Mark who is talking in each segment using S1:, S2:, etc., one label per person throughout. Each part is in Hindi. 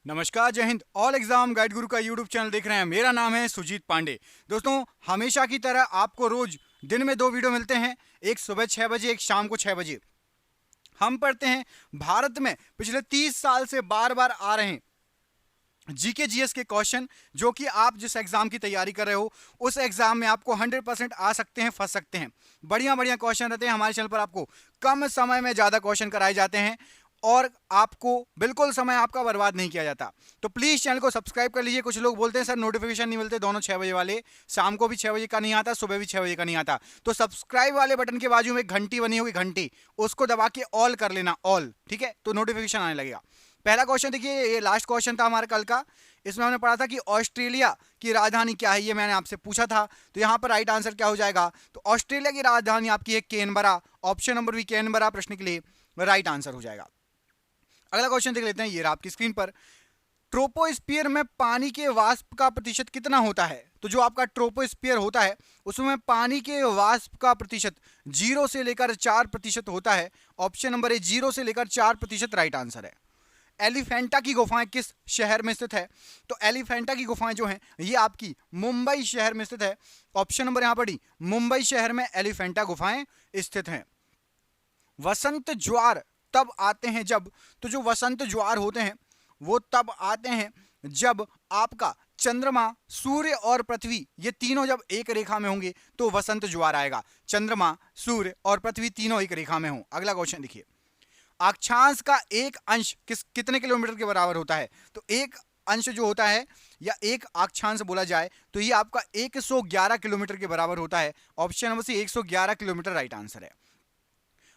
S1: नमस्कार, जय हिंद। ऑल एग्जाम गाइड गुरु का यूट्यूब चैनल देख रहे हैं। मेरा नाम है सुजीत पांडे। दोस्तों, हमेशा की तरह आपको रोज दिन में 2 वीडियो मिलते हैं, एक सुबह 6 बजे, एक शाम को 6 बजे। हम पढ़ते हैं भारत में पिछले 30 साल से बार बार आ रहे हैं जीके जीएस के क्वेश्चन, जो कि आप जिस एग्जाम की तैयारी कर रहे हो उस एग्जाम में आपको 100% आ सकते हैं, फंस सकते हैं। बढ़िया बढ़िया क्वेश्चन रहते हैं। हमारे चैनल पर आपको कम समय में ज्यादा क्वेश्चन कराए जाते हैं और आपको बिल्कुल समय आपका बर्बाद नहीं किया जाता। तो प्लीज चैनल को सब्सक्राइब कर लीजिए। कुछ लोग बोलते हैं सर नोटिफिकेशन नहीं मिलते, दोनों 6 बजे वाले, शाम को भी 6 बजे का नहीं आता, सुबह भी 6 बजे का नहीं आता। तो सब्सक्राइब वाले बटन के बाजू में एक घंटी बनी होगी, घंटी, उसको दबा के ऑल कर लेना, ऑल, ठीक है, तो नोटिफिकेशन आने लगेगा। पहला क्वेश्चन देखिए, ये लास्ट क्वेश्चन था हमारा कल का। इसमें हमने पढ़ा था कि ऑस्ट्रेलिया की राजधानी क्या है, ये मैंने आपसे पूछा था। तो यहाँ पर राइट आंसर क्या हो जाएगा? तो ऑस्ट्रेलिया की राजधानी आपकी है Canberra. Option number B Canberra प्रश्न के लिए राइट आंसर हो जाएगा। अगला क्वेश्चन देख लेते हैं, ये रहा आपकी स्क्रीन पर। ट्रोपोस्फियर में पानी के वाष्प का प्रतिशत कितना होता है? तो जो आपका ट्रोपोस्फियर होता है उसमें पानी के वाष्प का प्रतिशत 0 से लेकर 4% होता है। ऑप्शन नंबर ए 0 से लेकर 4% राइट आंसर है। एलिफेंटा की गुफाएं किस शहर में स्थित है? तो एलिफेंटा की गुफाएं जो हैं ये आपकी मुंबई शहर में स्थित है। ऑप्शन नंबर यहां पर डी, मुंबई शहर में एलिफेंटा गुफाएं स्थित हैं। वसंत ज्वार तब आते हैं जब, तो जो वसंत ज्वार होते हैं वो तब आते हैं जब आपका चंद्रमा, सूर्य और पृथ्वी ये तीनों जब एक रेखा में होंगे तो वसंत ज्वार आएगा। चंद्रमा, सूर्य और पृथ्वी तीनों एक रेखा में हों। अगला क्वेश्चन देखिए, अक्षांश का एक अंश कितने किलोमीटर के बराबर होता है? तो एक अंश जो होता है या एक अक्षांश बोला जाए तो ये आपका 111 किलोमीटर के बराबर होता है। Option number C 111 kilometre right answer है।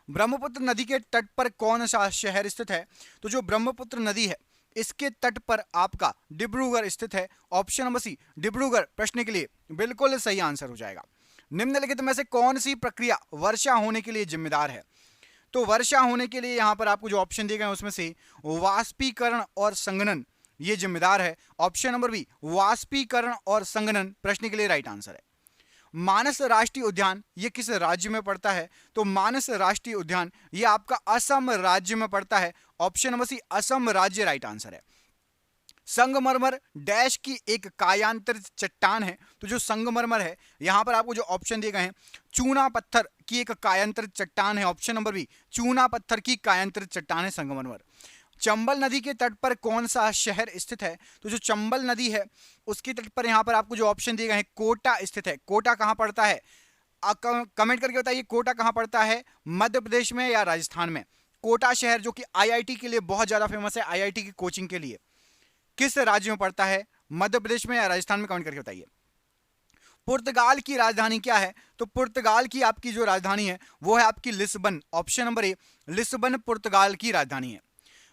S1: ब्रह्मपुत्र नदी के तट पर कौन सा शहर स्थित है? तो जो ब्रह्मपुत्र नदी है इसके तट पर आपका डिब्रूगढ़ स्थित है। ऑप्शन नंबर सी डिब्रूगढ़ प्रश्न के लिए बिल्कुल सही आंसर हो जाएगा। निम्नलिखित में से कौन सी प्रक्रिया वर्षा होने के लिए जिम्मेदार है? तो वर्षा होने के लिए यहां पर आपको जो ऑप्शन दिए गए हैं उसमें से वाष्पीकरण और संघनन ये जिम्मेदार है। ऑप्शन नंबर बी वाष्पीकरण और संघनन प्रश्न के लिए राइट आंसर है। मानस राष्ट्रीय उद्यान ये किस राज्य में पड़ता है? तो मानस राष्ट्रीय उद्यान ये आपका असम राज्य में पड़ता है। ऑप्शन नंबर सी असम राज्य राइट आंसर है। संगमरमर डैश की एक कायांतरित चट्टान है। तो जो संगमरमर है यहां पर आपको जो ऑप्शन दिए गए हैं, चूना पत्थर की एक कायांतरित चट्टान है। ऑप्शन नंबर बी चूना पत्थर की कायांतरित चट्टान है संगमरमर। चंबल नदी के तट पर कौन सा शहर स्थित है? तो जो चंबल नदी है उसके तट पर यहां पर आपको जो ऑप्शन दिए गए हैं, कोटा स्थित है। कोटा कहां पड़ता है? कमेंट करके बताइए, कोटा कहां पड़ता है, मध्य प्रदेश में या राजस्थान में? कोटा शहर जो कि आईआईटी के लिए बहुत ज्यादा फेमस है, आईआईटी की कोचिंग के लिए, किस राज्य में पड़ता है, मध्य प्रदेश में या राजस्थान में? कमेंट करके बताइए। पुर्तगाल की राजधानी क्या है? तो पुर्तगाल की आपकी जो राजधानी है वो है आपकी Lisbon. Option number A Lisbon पुर्तगाल की राजधानी है।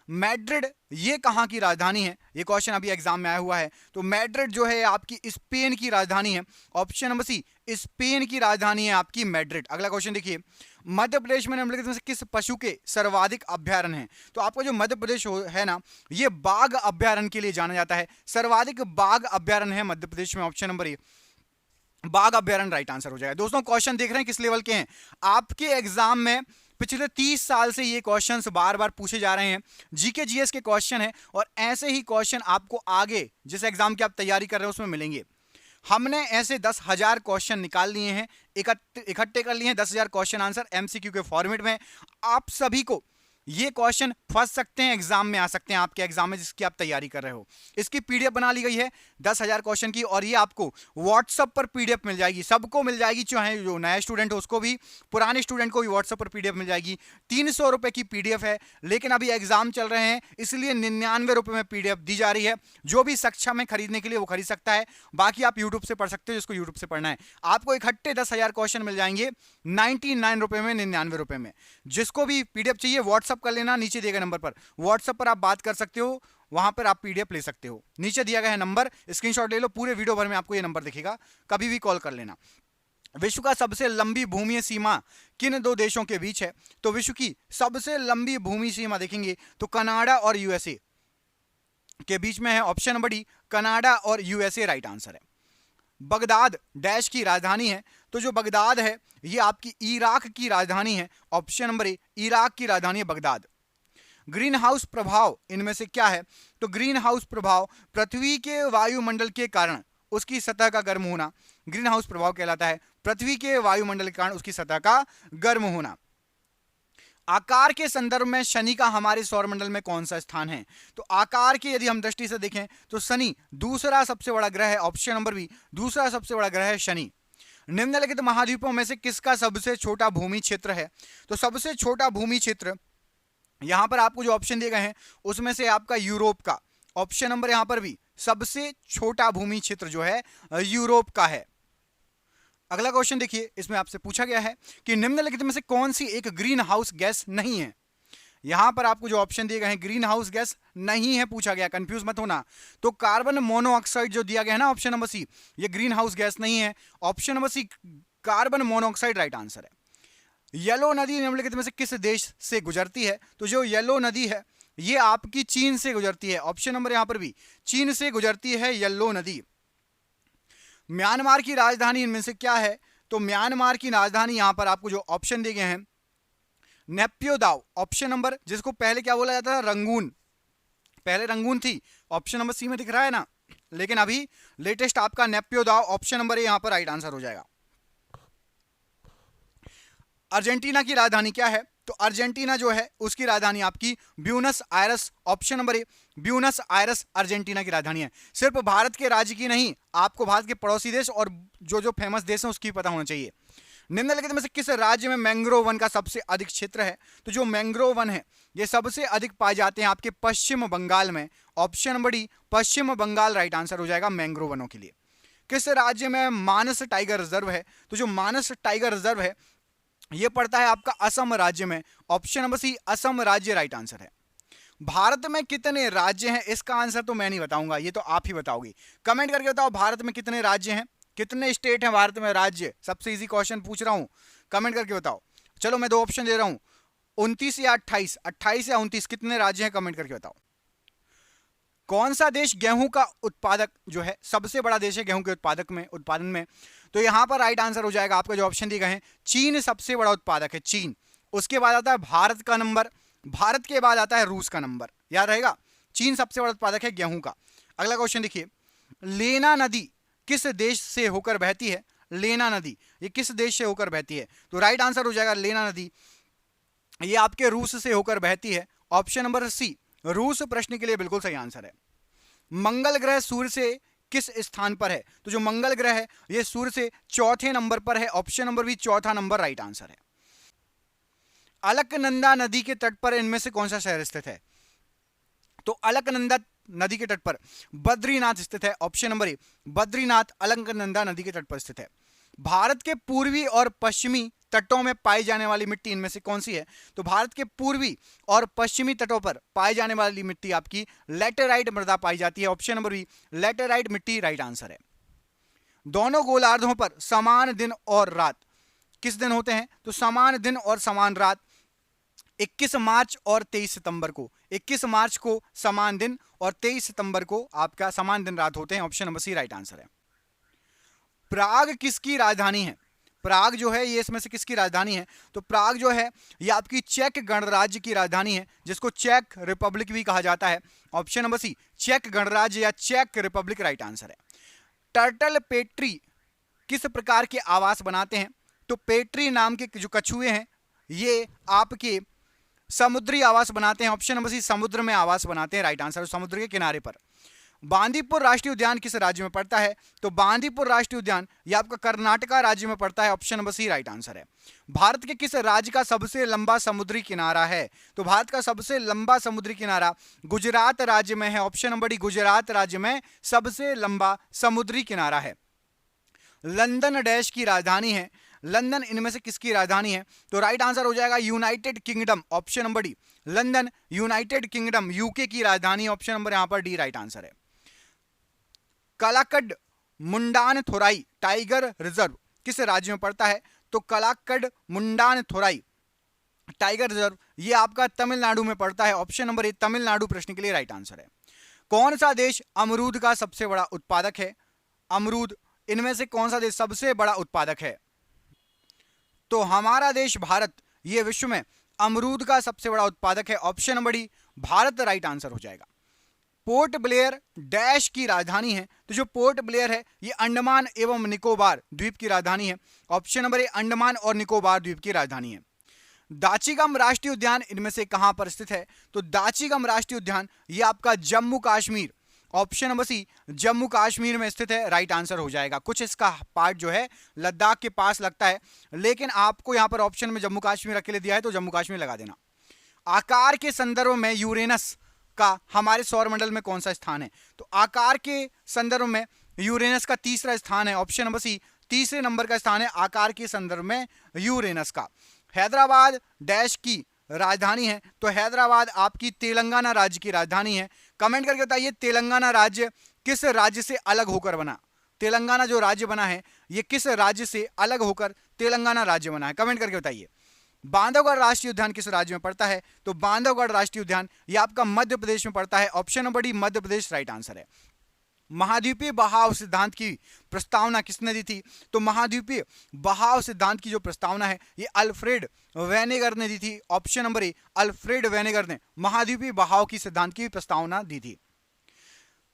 S1: मैड्रिड ये कहां की राजधानी है? ये क्वेश्चन अभी एग्जाम में आया हुआ है। तो मैड्रिड जो है आपकी स्पेन की राजधानी है। ऑप्शन नंबर सी स्पेन की राजधानी है आपकी मैड्रिड। अगला क्वेश्चन देखिए, मध्य प्रदेश में निम्नलिखित में से किस पशु के सर्वाधिक अभ्यारण्य हैं? तो आपका जो मध्य प्रदेश है ना, ये बाघ अभ्यारण्य के लिए जाना जाता है। सर्वाधिक बाघ अभ्यारण्य है मध्य प्रदेश में। ऑप्शन नंबर ए बाघ अभ्यारण्य राइट आंसर हो जाएगा। दोस्तों, क्वेश्चन देख रहे हैं किस लेवल के हैं? आपके एग्जाम में पिछले 30 साल से ये क्वेश्चंस बार बार पूछे जा रहे हैं। जीके जीएस के क्वेश्चन है और ऐसे ही क्वेश्चन आपको आगे जिस एग्जाम की आप तैयारी कर रहे हो उसमें मिलेंगे। हमने ऐसे 10,000 क्वेश्चन निकाल लिए हैं, इकट्ठे कर लिए हैं, 10,000 क्वेश्चन आंसर एमसीक्यू के फॉर्मेट में। आप सभी को ये क्वेश्चन फंस सकते हैं, एग्जाम में आ सकते हैं, आपके एग्जाम में जिसकी आप तैयारी कर रहे हो। इसकी पीडीएफ बना ली गई है 10,000 क्वेश्चन की, और ये आपको व्हाट्सएप पर पीडीएफ मिल जाएगी। सबको मिल जाएगी, चाहे जो नया स्टूडेंट हो उसको भी, पुराने स्टूडेंट को भी व्हाट्सएप पर पीडीएफ मिल जाएगी। 300 रुपए की पीडीएफ है, लेकिन अभी एग्जाम चल रहे हैं इसलिए 99 रुपए में पीडीएफ दी जा रही है। जो भी सक्षम है खरीदने के लिए वो खरीद सकता है, बाकी आप यूट्यूब से पढ़ सकते हो जिसको यूट्यूब से पढ़ना है। आपको इकट्ठे 10,000 क्वेश्चन मिल जाएंगे 99 रुपए में, 99 रुपए में। जिसको भी पीडीएफ चाहिए व्हाट्सएप कर लेना, नीचे दिए गए नंबर पर व्हाट्सएप पर आप बात कर सकते हो, वहां पर आप पीडीएफ ले सकते हो। नीचे दिया गया है नंबर, स्क्रीनशॉट ले लो, पूरे वीडियो भर में आपको ये नंबर दिखेगा, कभी भी कॉल कर लेना। विश्व का सबसे लंबी भूमि सीमा किन 2 देशों के बीच है? तो विश्व की सबसे लंबी भूमि सीमा देखेंगे तो कनाडा और यूएसए के बीच में है। ऑप्शन नंबर डी कनाडा और यूएसए राइट आंसर है। बगदाद डैश की राजधानी है। तो जो बगदाद है ये आपकी इराक की राजधानी है। ऑप्शन नंबर ए इराक की राजधानी है बगदाद। ग्रीन हाउस प्रभाव इनमें से क्या है? तो ग्रीन हाउस प्रभाव पृथ्वी के वायुमंडल के कारण उसकी सतह का गर्म होना ग्रीन हाउस प्रभाव कहलाता है। पृथ्वी के वायुमंडल के कारण उसकी सतह का गर्म होना। आकार के संदर्भ में शनि का हमारे सौरमंडल में कौन सा स्थान है? तो आकार की यदि हम दृष्टि से देखें तो शनि दूसरा सबसे बड़ा ग्रह है। ऑप्शन नंबर बी, दूसरा सबसे बड़ा ग्रह है शनि। निम्नलिखित महाद्वीपों में से किसका सबसे छोटा भूमि क्षेत्र है? तो सबसे छोटा भूमि क्षेत्र यहां पर आपको जो ऑप्शन दिए गए हैं उसमें से आपका यूरोप का, ऑप्शन नंबर यहां पर भी सबसे छोटा भूमि क्षेत्र जो है यूरोप का है। अगला क्वेश्चन देखिए, इसमें आपसे पूछा गया है कि निम्नलिखित में से कौन सी एक ग्रीन हाउस गैस नहीं है? यहां पर आपको जो ऑप्शन दिए गए हैं ग्रीन हाउस गैस नहीं है पूछा गया, कंफ्यूज मत होना। तो कार्बन मोनोऑक्साइड जो दिया गया है ना ऑप्शन नंबर सी, ये ग्रीन हाउस गैस नहीं है। Option number C carbon monoxide right answer है। येलो नदी निम्नलिखित में से किस देश से गुजरती है? तो जो येलो नदी है ये आपकी चीन से गुजरती है। ऑप्शन नंबर यहां पर भी चीन से गुजरती है येलो नदी। म्यांमार की राजधानी इनमें से क्या है? तो म्यांमार की राजधानी यहां पर आपको जो ऑप्शन दिए गए हैं नेप्योदाव, ऑप्शन नंबर, जिसको पहले क्या बोला जाता था, रंगून, पहले रंगून थी, ऑप्शन नंबर सी में दिख रहा है ना, लेकिन अभी लेटेस्ट आपका नेप्योदाव, ऑप्शन नंबर ए यहां पर राइट आंसर हो जाएगा। अर्जेंटीना की राजधानी क्या है? तो अर्जेंटीना जो है उसकी राजधानी आपकी Buenos Aires, option number A Buenos Aires Argentina की राजधानी है। सिर्फ भारत के राज्य की नहीं, आपको भारत के पड़ोसी देश और जो फेमस देश हैं उसकी पता होना चाहिए। निम्नलिखित में से किस राज्य में मैंग्रोव वन का सबसे अधिक क्षेत्र है? तो जो मैंग्रोव वन है ये सबसे अधिक पाए जाते हैं आपके पश्चिम बंगाल में। ऑप्शन नंबर डी पश्चिम बंगाल राइट आंसर हो जाएगा मैंग्रोव वनों के लिए। किस राज्य में मानस टाइगर रिजर्व है? तो जो मानस टाइगर रिजर्व है ये पड़ता है आपका असम राज्य में। ऑप्शन नंबर सी असम राज्य राइट आंसर है। भारत में कितने राज्य हैं? इसका आंसर तो मैं नहीं बताऊंगा, ये तो आप ही बताओगे। कमेंट करके बताओ भारत में कितने राज्य हैं, कितने स्टेट हैं भारत में, राज्य। सबसे इजी क्वेश्चन पूछ रहा हूं, कमेंट करके बताओ। चलो मैं दो ऑप्शन दे रहा हूं, 29 या 28, 28 या 29, कितने राज्य हैं कमेंट करके बताओ। कौन सा देश गेहूं का उत्पादक जो है सबसे बड़ा देश है गेहूं के उत्पादन में? तो यहां पर राइट आंसर हो जाएगा आपका जो ऑप्शन दिए गए हैं चीन सबसे बड़ा उत्पादक है, चीन। उसके बाद आता है भारत का नंबर, भारत के बाद आता है रूस का नंबर, याद रहेगा। चीन सबसे बड़ा उत्पादक है गेहूं का। अगला क्वेश्चन देखिए, लेना नदी किस देश से होकर बहती है? लेना नदी ये किस देश से होकर बहती है? तो राइट आंसर हो जाएगा लेना नदी ये आपके रूस से होकर बहती है। ऑप्शन नंबर सी रूस प्रश्न के लिए बिल्कुल सही आंसर है। मंगल ग्रह सूर्य से किस स्थान पर है? तो जो मंगल ग्रह है ये सूर्य से चौथे नंबर पर है। ऑप्शन नंबर भी चौथा नंबर राइट आंसर है। अलकनंदा नदी के तट पर इनमें से कौन सा शहर स्थित है? तो अलकनंदा नदी के तट पर बद्रीनाथ स्थित है। ऑप्शन नंबर ए बद्रीनाथ अलकनंदा नदी के तट पर स्थित है। भारत के पूर्वी और पश्चिमी तटों में पाई जाने वाली मिट्टी इनमें से कौन सी है? तो भारत के पूर्वी और पश्चिमी तटों पर पाई जाने वाली मिट्टी आपकी लैटेराइट मृदा पाई जाती है। ऑप्शन नंबर बी लैटेराइट मिट्टी राइट आंसर है। दोनों गोलार्धों पर समान दिन और रात किस दिन होते हैं? तो समान दिन और समान रात 21 मार्च और 23 सितंबर को, 21 मार्च को समान दिन और 23 सितंबर को आपका समान दिन रात होते हैं। Option number C right answer है। प्राग किसकी राजधानी है? प्राग जो है ये इसमें से किसकी राजधानी है? तो प्राग जो है ये आपकी चेक गणराज्य की राजधानी है, जिसको चेक रिपब्लिक भी कहा जाता है। ऑप्शन नंबर सी चेक गणराज्य या चेक रिपब्लिक राइट आंसर है। टर्टल पेट्री किस प्रकार के आवास बनाते हैं? तो पेट्री नाम के जो कछुए हैं ये आपके समुद्री आवास बनाते हैं। ऑप्शन नंबर सी समुद्र में आवास बनाते हैं राइट आंसर, समुद्र के किनारे पर। बांदीपुर राष्ट्रीय उद्यान किस राज्य में पड़ता है? तो बांदीपुर राष्ट्रीय उद्यान ये आपका कर्नाटका राज्य में पड़ता है। Option number C right answer है। भारत के किस राज्य का सबसे लंबा समुद्री किनारा है? तो भारत का सबसे लंबा समुद्री किनारा गुजरात राज्य में है। ऑप्शन नंबर डी गुजरात राज्य में सबसे लंबा समुद्री किनारा है। लंदन डैश की राजधानी है, लंदन इनमें से किसकी राजधानी है? तो राइट आंसर हो जाएगा United kingdom. Option number D London United kingdom UK की राजधानी। ऑप्शन नंबर यहां पर डी राइट आंसर है। कलाकड मुंडानथोराई टाइगर रिजर्व किस राज्य में पड़ता है? तो कलाकड मुंडानथोराई टाइगर रिजर्व ये आपका तमिलनाडु में पड़ता है। ऑप्शन नंबर ए तमिलनाडु प्रश्न के लिए राइट आंसर है। कौन सा देश अमरूद का सबसे बड़ा उत्पादक है? अमरूद इनमें से कौन सा देश सबसे बड़ा उत्पादक है? तो हमारा देश भारत ये विश्व में अमरूद का सबसे बड़ा उत्पादक है, option number D Bharat right answer हो जाएगा। पोर्ट ब्लेयर डैश की राजधानी है, तो जो पोर्ट ब्लेयर है ये अंडमान एवं निकोबार द्वीप की राजधानी है, ऑप्शन नंबर ए अंडमान और निकोबार द्वीप की राजधानी है। दाचीगम राष्ट्रीय उद्यान इनमें से कहां पर स्थित है, तो दाचीगम राष्ट्रीय उद्यान ये आपका Jammu Kashmir, option number C Jammu Kashmir में स्थित है, राइट आंसर हो जाएगा। कुछ इसका पार्ट जो है लद्दाख के पास लगता है, लेकिन आपको यहां पर ऑप्शन में जम्मू कश्मीर अकेले दिया है तो जम्मू कश्मीर लगा देना। आकार के संदर्भ में यूरेनस का हमारे सौरमंडल में कौन सा स्थान है, तो आकार के संदर्भ में यूरेनस का तीसरा स्थान है, ऑप्शन नंबर सी तीसरे नंबर का स्थान है आकार के संदर्भ में यूरेनस का। हैदराबाद डैश की राजधानी है, तो हैदराबाद आपकी तेलंगाना राज्य की राजधानी है। कमेंट करके बताइए तेलंगाना राज्य किस राज्य से अलग होकर बना, तेलंगाना जो राज्य बना है ये किस राज्य से अलग होकर तेलंगाना राज्य बना है, कमेंट करके बताइए। बांधवगढ़ राष्ट्रीय उद्यान किस राज्य में पड़ता है, तो बांधवगढ़ राष्ट्रीय उद्यान ये आपका मध्य प्रदेश में पड़ता है, option number D Madhya Pradesh right answer है। महाद्वीपीय बहाव सिद्धांत की प्रस्तावना किसने दी थी, तो महाद्वीपीय बहाव सिद्धांत की जो प्रस्तावना है ये अल्फ्रेड वेनेगर ने दी थी, ऑप्शन नंबर ए अल्फ्रेड वेनेगर ने महाद्वीपीय बहाव की सिद्धांत की प्रस्तावना दी थी।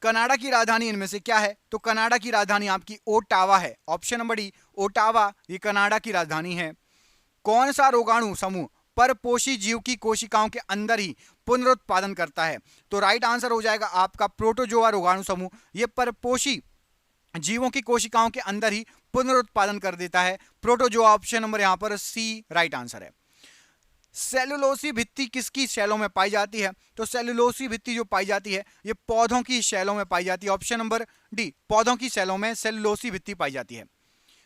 S1: कनाडा की राजधानी इनमें से क्या है, तो कनाडा की राजधानी आपकी ओटावा है, ऑप्शन नंबर डी ओटावा ये कनाडा की राजधानी है। कौन सा रोगाणु समूह परपोषी जीव की कोशिकाओं के अंदर ही पुनरुत्पादन करता है, तो राइट आंसर हो जाएगा आपका प्रोटोजोआ रोगाणु समूह, ये परपोषी जीवों की कोशिकाओं के अंदर ही पुनरुत्पादन कर देता है, प्रोटोजोआ, ऑप्शन नंबर यहां पर सी राइट आंसर है। सेलुलोसी भित्ति किसकी शैलों में पाई जाती है, तो सेलुलोसी भित्ति जो पाई जाती है ये पौधों की शैलों में पाई जाती है, ऑप्शन नंबर डी पौधों की शैलों में सेलुलोसी भित्ति पाई जाती है।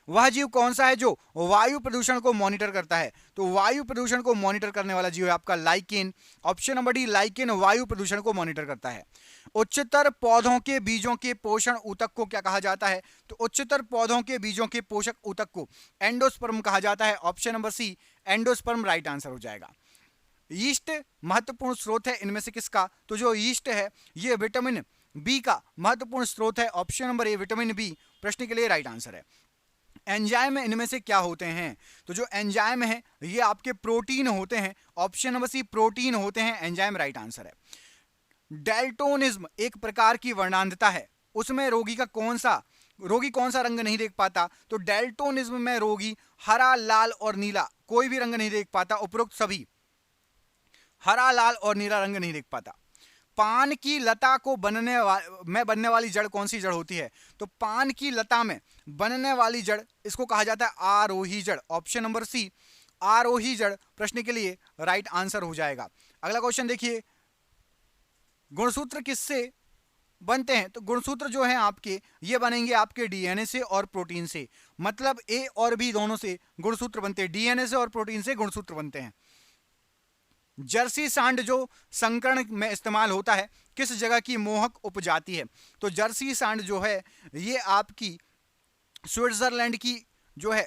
S1: वह जीव कौन सा है जो वायु प्रदूषण को मॉनिटर करता है, तो वायु प्रदूषण को मॉनिटर करने वाला जीव है आपका lichen, option number D lichen वायु प्रदूषण को मॉनिटर करता है। उच्चतर पौधों के बीजों के पोषण ऊतक को क्या कहा जाता है, तो उच्चतर पौधों के बीजों के पोषक ऊतक को एंडोस्पर्म कहा जाता है, option number C endosperm right answer हो जाएगा। यीस्ट महत्वपूर्ण स्रोत है इनमें से किसका, तो जो यीस्ट है ये विटामिन बी का महत्वपूर्ण स्रोत है, option number A vitamin B प्रश्न के लिए राइट आंसर है। एंजाइम इनमें से क्या होते हैं, तो जो एंजाइम है ये आपके प्रोटीन होते हैं, ऑप्शन नंबर सी प्रोटीन होते हैं, एंजाइम राइट आंसर है। डेल्टोनिज्म एक प्रकार की वर्णांधता है, उसमें रोगी कौन सा रंग नहीं देख पाता, तो डेल्टोनिज्म में रोगी हरा, लाल और नीला कोई भी रंग नहीं देख पाता, उपरोक्त सभी हरा, लाल और नीला रंग नहीं देख पाता। पान की लता को बनने वाली जड़ कौन सी जड़ होती है, तो पान की लता में बनने वाली जड़ इसको कहा जाता है आरोही जड़, ऑप्शन नंबर सी आरोही जड़ प्रश्न के लिए राइट आंसर हो जाएगा। अगला क्वेश्चन देखिए, गुणसूत्र किससे बनते हैं, तो गुणसूत्र जो है आपके ये बनेंगे आपके डीएनए से और प्रोटीन से, मतलब ए और बी दोनों से गुणसूत्र बनते हैं, डीएनए से और प्रोटीन से गुणसूत्र बनते हैं। जर्सी सांड जो संकरण में इस्तेमाल होता है किस जगह की मोहक उपजाति है, तो जर्सी सांड जो है ये आपकी स्विट्जरलैंड की जो है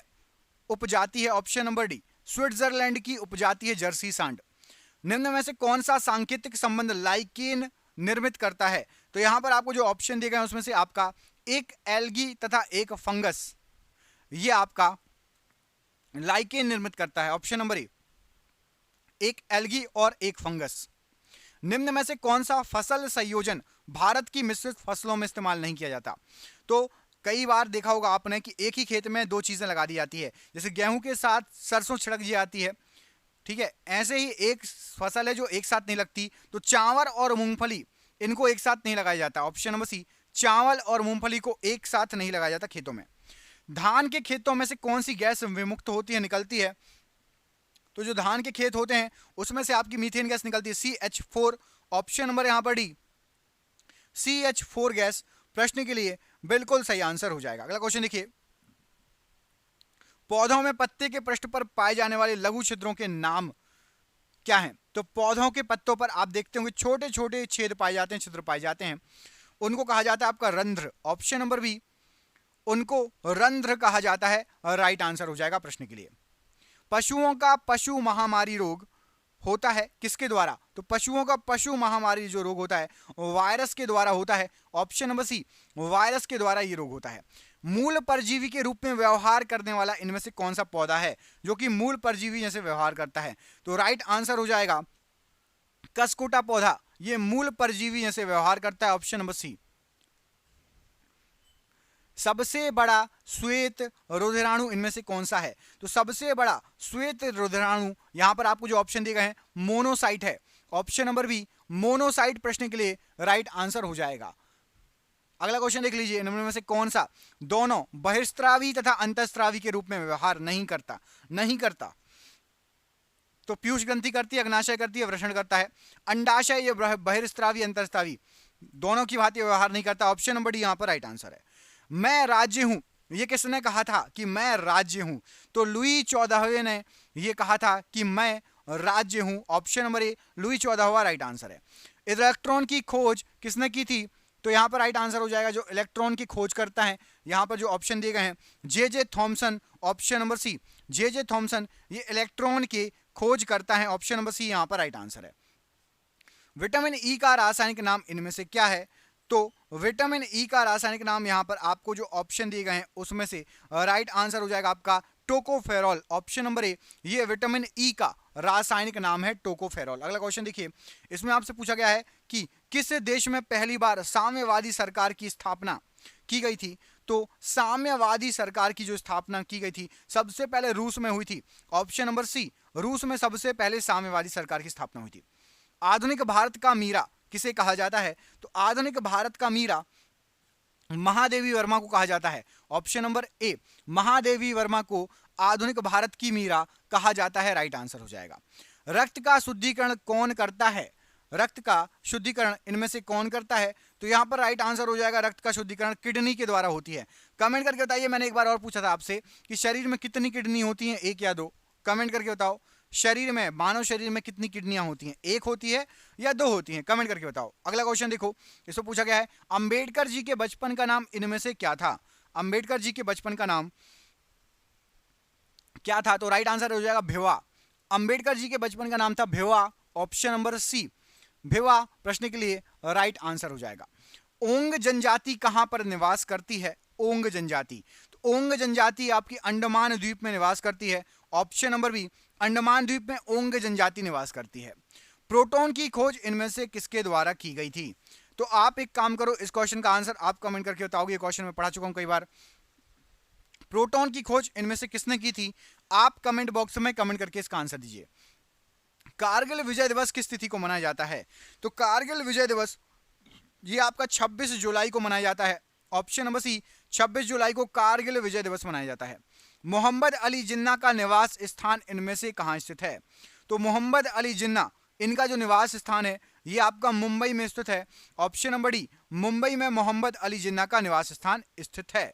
S1: उपजाति है, ऑप्शन नंबर डी स्विट्जरलैंड की उपजाति है जर्सी सांड। निम्न में से कौन सा सांकेतिक संबंध लाइकेन निर्मित करता है, तो यहां पर आपको जो ऑप्शन दिए गए उसमें से आपका एक एल्गी तथा एक फंगस ये आपका लाइकेन निर्मित करता है, ऑप्शन नंबर ए एक एल्गी और एक फंगस। निम्न में से कौन सा फसल संयोजन भारत की मिश्रित फसलों में इस्तेमाल नहीं किया जाता, तो कई बार देखा होगा आपने कि एक ही खेत में दो चीजें लगा दी जाती है, जैसे गेहूं के साथ सरसों छिड़क दी जाती है, ठीक है, ऐसे ही एक फसल है जो एक साथ नहीं लगती, तो चावल और मूंगफली इनको एक साथ नहीं लगाया जाता, ऑप्शन नंबर सी चावल और मूंगफली को एक साथ नहीं लगाया जाता खेतों में। धान के खेतों में से कौन सी गैस विमुक्त होती है, निकलती है, तो जो धान के खेत होते हैं उसमें से आपकी मीथेन गैस निकलती है CH4, ऑप्शन नंबर यहां पर डी CH4 गैस प्रश्न के लिए बिल्कुल सही आंसर हो जाएगा। अगला क्वेश्चन देखिए, पौधों में पत्ते के पृष्ठ पर पाए जाने वाले लघु छिद्रों के नाम क्या हैं, तो पौधों के पत्तों पर आप देखते होंगे छोटे छोटे छेद पाए जाते हैं, छिद्र पाए जाते हैं, उनको कहा जाता है आपका रंध्र, ऑप्शन नंबर बी उनको रंध्र कहा जाता है, राइट आंसर हो जाएगा प्रश्न के लिए। पशुओं का पशु महामारी रोग होता है किसके द्वारा, तो पशुओं का पशु महामारी जो रोग होता है वायरस के द्वारा होता है, ऑप्शन नंबर सी वायरस के द्वारा ये रोग होता है। मूल परजीवी के रूप में व्यवहार करने वाला इनमें से कौन सा पौधा है जो कि मूल परजीवी जैसे व्यवहार करता है? तो राइट आंसर हो जाएगा कसकुटा पौधा, ये मूल परजीवी जैसे व्यवहार करता है, ऑप्शन नंबर सी। सबसे बड़ा श्वेत रुधिराणु इनमें से कौन सा है? तो सबसे बड़ा श्वेत रुधिराणु यहां पर आपको जो ऑप्शन दिए गए हैं मोनोसाइट है, ऑप्शन नंबर बी मोनोसाइट प्रश्न के लिए राइट आंसर हो जाएगा। अगला क्वेश्चन देख लीजिए, इनमें में से कौन सा दोनों बहिर्स्त्रावी तथा अंतःस्त्रावी के रूप में व्यवहार नहीं करता? तो पीयूष ग्रंथि करती है, अग्नाशय करती है, वृषण करता है। अंडाशय ये बहिर्स्त्रावी अंतःस्त्रावी दोनों की भांति व्यवहार नहीं करता, ऑप्शन नंबर डी यहां पर राइट आंसर है। मैं राज्य हूं, ये किसने कहा था कि मैं राज्य हूं? तो लुई 14वें ने ये कहा था कि मैं राज्य हूं, ऑप्शन नंबर ए लुई 14वां राइट आंसर है। इलेक्ट्रॉन की खोज किसने की थी? तो यहां पर राइट आंसर हो जाएगा जो इलेक्ट्रॉन की खोज करता है, यहां पर जो ऑप्शन दिए गए हैं J Thomson, option number C J Thomson ये इलेक्ट्रॉन की खोज करता है, ऑप्शन नंबर सी यहां पर राइट आंसर है। विटामिन ई का रासायनिक नाम इनमें से क्या है? तो विटामिन ई का रासायनिक नाम यहां पर आपको जो ऑप्शन दिए गए हैं उसमें से राइट आंसर हो जाएगा आपका टोकोफेरॉल, ऑप्शन नंबर ए ये विटामिन ई का रासायनिक नाम है टोकोफेरॉल। अगला क्वेश्चन देखिए, इसमें आपसे पूछा गया है कि किस देश में पहली बार साम्यवादी सरकार की स्थापना की गई थी? तो साम्यवादी सरकार की जो स्थापना की गई थी सबसे पहले रूस में हुई थी, ऑप्शन नंबर सी रूस में सबसे पहले साम्यवादी सरकार की स्थापना हुई थी। आधुनिक भारत का मीरा किसे कहा जाता है? तो आधुनिक भारत का मीरा महादेवी वर्मा को कहा जाता है, ऑप्शन नंबर ए महादेवी वर्मा को आधुनिक भारत की मीरा कहा जाता है, राइट आंसर हो जाएगा। रक्त का शुद्धिकरण कौन करता है? रक्त का शुद्धिकरण इनमें से कौन करता है? तो यहां पर राइट आंसर हो जाएगा रक्त का शुद्धिकरण किडनी के द्वारा होती है। कमेंट करके बताइए, मैंने एक बार और पूछा था आपसे कि शरीर में कितनी किडनी होती हैं, एक या दो? कमेंट करके बताओ, शरीर में मानव शरीर में कितनी किडनियां होती हैं, एक होती है या दो होती हैं? कमेंट करके बताओ। अगला क्वेश्चन देखो, इसको पूछा गया है अंबेडकर जी के बचपन का नाम इनमें से क्या था? अंबेडकर जी के बचपन का नाम क्या था? तो राइट आंसर हो जाएगा भिवा। अंबेडकर जी के बचपन का नाम था Bhiva, option number C Bhiva प्रश्न के लिए राइट आंसर हो जाएगा। ओंग जनजाति कहां पर निवास करती है? ओंग जनजाति, तो ओंग जनजाति आपकी अंडमान द्वीप में निवास करती है, ऑप्शन नंबर बी अंडमान द्वीप में ओंग जनजाति निवास करती है। प्रोटॉन की खोज इनमें से किसके द्वारा की गई थी? तो आप एक काम करो, इस क्वेश्चन का आंसर आप कमेंट करके बताओगे, ये क्वेश्चन मैं पढ़ा चुका हूं कई बार। प्रोटॉन की खोज इनमें से किसने की थी? आप कमेंट बॉक्स में कमेंट करके इसका आंसर दीजिए। कारगिल विजय दिवस किस तिथि को मनाया जाता है? तो कारगिल विजय दिवस ये आपका 26 जुलाई को मनाया जाता है, ऑप्शन नंबर सी 26 जुलाई को कारगिल विजय दिवस मनाया जाता है। मोहम्मद अली जिन्ना का निवास स्थान इनमें से कहां स्थित है? तो मोहम्मद अली जिन्ना इनका जो निवास स्थान है ये आपका मुंबई में स्थित है, ऑप्शन नंबर डी मुंबई में मोहम्मद अली जिन्ना का निवास स्थान स्थित है।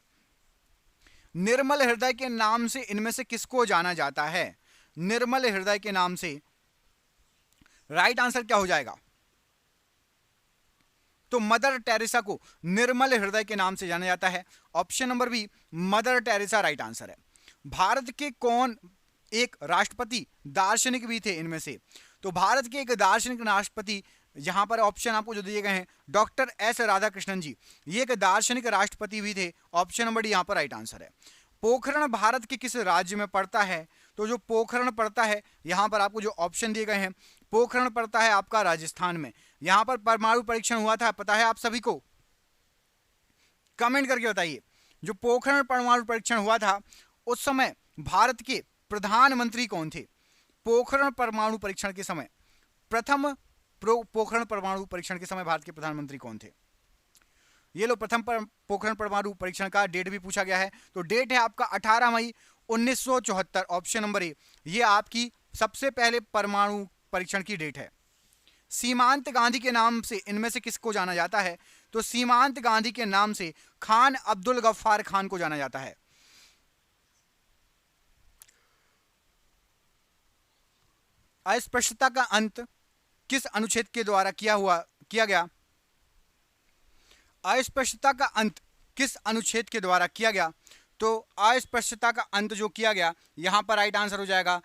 S1: निर्मल हृदय के नाम से इनमें से किसको जाना जाता है? निर्मल हृदय के नाम से राइट आंसर क्या हो जाएगा? तो मदर टेरेसा को निर्मल हृदय के नाम से जाना जाता है, option number B Mother Teresa right answer है। भारत के कौन एक राष्ट्रपति दार्शनिक भी थे इनमें से? तो भारत के एक दार्शनिक राष्ट्रपति यहां पर ऑप्शन आपको जो दिए गए हैं डॉक्टर एस राधाकृष्णन जी, ये एक दार्शनिक राष्ट्रपति भी थे, ऑप्शन नंबर डी यहां पर राइट आंसर है। पोखरण भारत के किस राज्य में पड़ता है? तो जो पोखरण पड़ता है यहां पर आपको जो ऑप्शन दिए गए हैं पोखरण पड़ता है आपका राजस्थान में। यहां पर परमाणु परीक्षण हुआ था, पता है आप सभी को? कमेंट करके बताइए। जो पोखरण परमाणु परीक्षण हुआ था उस समय भारत के प्रधानमंत्री कौन थे? पोखरण परमाणु परीक्षण के समय प्रथम पोखरण परमाणु परीक्षण के समय भारत के प्रधानमंत्री कौन थे? ये लो प्रथम पोखरण परमाणु परीक्षण का डेट भी पूछा गया है, तो डेट है आपका 18 मई 1974, ऑप्शन नंबर ए ये आपकी सबसे पहले परमाणु परीक्षण की डेट है। सीमांत गांधी के नाम से इनमें से किसको जाना जाता है? तो सीमांत गांधी के नाम से खान अब्दुल गफ्फार खान को जाना जाता है। अस्पृश्यता का अंत किस अनुच्छेद के द्वारा किया गया? अस्पृश्यता का अंत किस अनुच्छेद के द्वारा किया गया? तो अस्पृश्यता का अंत जो किया गया यहां पर राइट आंसर हो जाएगा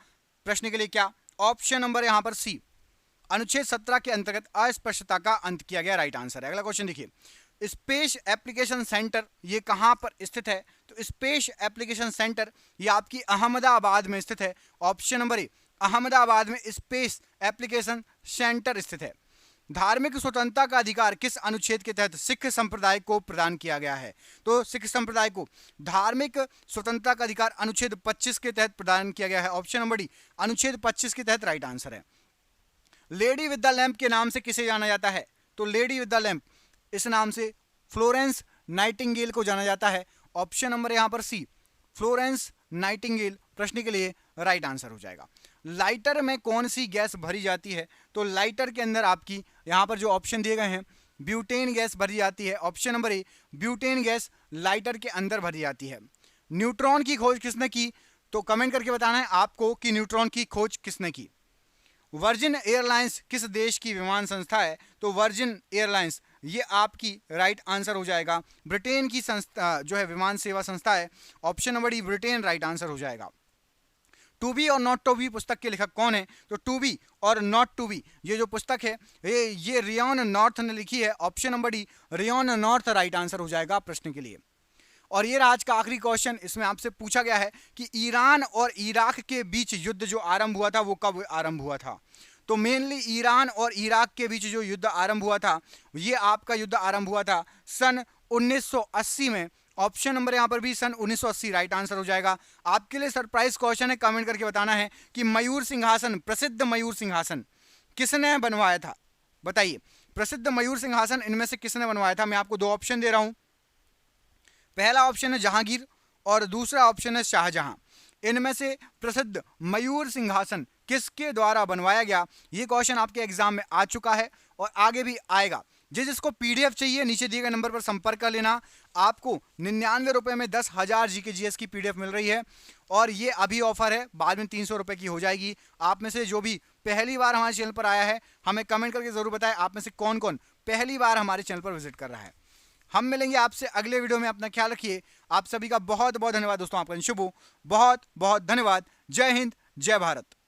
S1: प्रश्न के लिए क्या? ऑप्शन नंबर यहां पर सी अनुच्छेद 17 के अंतर्गत अस्पृश्यता का अंत किया गया, राइट आंसर है। अगला क्वेश्चन देखिए, स्पेस एप्लीकेशन सेंटर ये कहाँ पर स्थित है? तो स्पेस एप्लीकेशन सेंटर ये आपकी अहमदाबाद में स्थित है। ऑप्शन नंबर ए, अहमदाबाद में स्पेस एप्लीकेशन सेंटर स्थित है। धार्मिक स्वतंत्रता का अधिकार किस अनुच्छेद के तहत सिख संप्रदाय को प्रदान किया गया है? तो सिख संप्रदाय को धार्मिक स्वतंत्रता का अधिकार अनुच्छेद 25 के तहत प्रदान किया गया है। ऑप्शन नंबर डी, अनुच्छेद 25 के तहत राइट आंसर है। लेडी विद द लैंप के नाम से किसे जाना जाता है? तो लेडी विद द लैंप इस नाम से फ्लोरेंस नाइटिंगेल को जाना जाता है। ऑप्शन नंबर यहां पर सी, फ्लोरेंस नाइटिंगेल प्रश्न के लिए राइट आंसर हो जाएगा। लाइटर में कौन सी गैस भरी जाती है? तो लाइटर के अंदर आपकी यहां पर जो ऑप्शन दिए गए हैं, ब्यूटेन गैस भरी जाती है। ऑप्शन नंबर ए, ब्यूटेन गैस लाइटर के अंदर भरी जाती है। न्यूट्रॉन की खोज किसने की? तो कमेंट करके बताना है आपको कि न्यूट्रॉन की खोज किसने की। वर्जिन एयरलाइंस किस देश की विमान संस्था है? तो वर्जिन एयरलाइंस ये आपकी राइट आंसर हो जाएगा। ब्रिटेन की संस्था जो है विमान सेवा संस्था है। Option number D, Britain right answer हो जाएगा। टू बी और नॉट टू बी पुस्तक के लेखक कौन है? तो टू बी और नॉट टू बी ये जो पुस्तक है ये रियोन नॉर्थ ने लिखी है। Option number D, rayon north right answer हो जाएगा प्रश्न के लिए। और ये आज का आखिरी क्वेश्चन, इसमें आपसे पूछा गया है कि ईरान और इराक के बीच युद्ध जो आरंभ हुआ था वो कब आरंभ हुआ था? तो मेनली ईरान और इराक के बीच जो युद्ध आरंभ हुआ था ये आपका युद्ध आरंभ हुआ था सन 1980 में। ऑप्शन नंबर यहां पर भी सन 1980 राइट आंसर हो जाएगा। आपके लिए सरप्राइज क्वेश्चन है, कमेंट करके बताना है कि मयूर सिंहासन, प्रसिद्ध मयूर सिंहासन किसने बनवाया था? बताइए, प्रसिद्ध मयूर सिंहासन इनमें से किसने बनवाया था? मैं आपको दो ऑप्शन दे रहा हूं। पहला ऑप्शन है जहांगीर और दूसरा ऑप्शन है शाहजहां। इनमें से प्रसिद्ध मयूर सिंहासन किसके द्वारा बनवाया गया? ये क्वेश्चन आपके एग्जाम में आ चुका है और आगे भी आएगा। जिसको पीडीएफ चाहिए नीचे दिए गए नंबर पर संपर्क कर लेना। आपको 99 रुपए में 10,000 जीके जीएस की पीडीएफ मिल रही है और ये अभी ऑफर है, बाद में 300 रुपए की हो जाएगी। आप में से जो भी पहली बार हमारे चैनल पर आया है हमें कमेंट करके जरूर बताएं आप में से कौन कौन पहली बार हमारे चैनल पर विजिट कर रहा है। हम मिलेंगे आपसे अगले वीडियो में, अपना ख्याल रखिए। आप सभी का बहुत बहुत धन्यवाद दोस्तों, आपका शुभ हो। बहुत बहुत धन्यवाद। जय हिंद, जय भारत।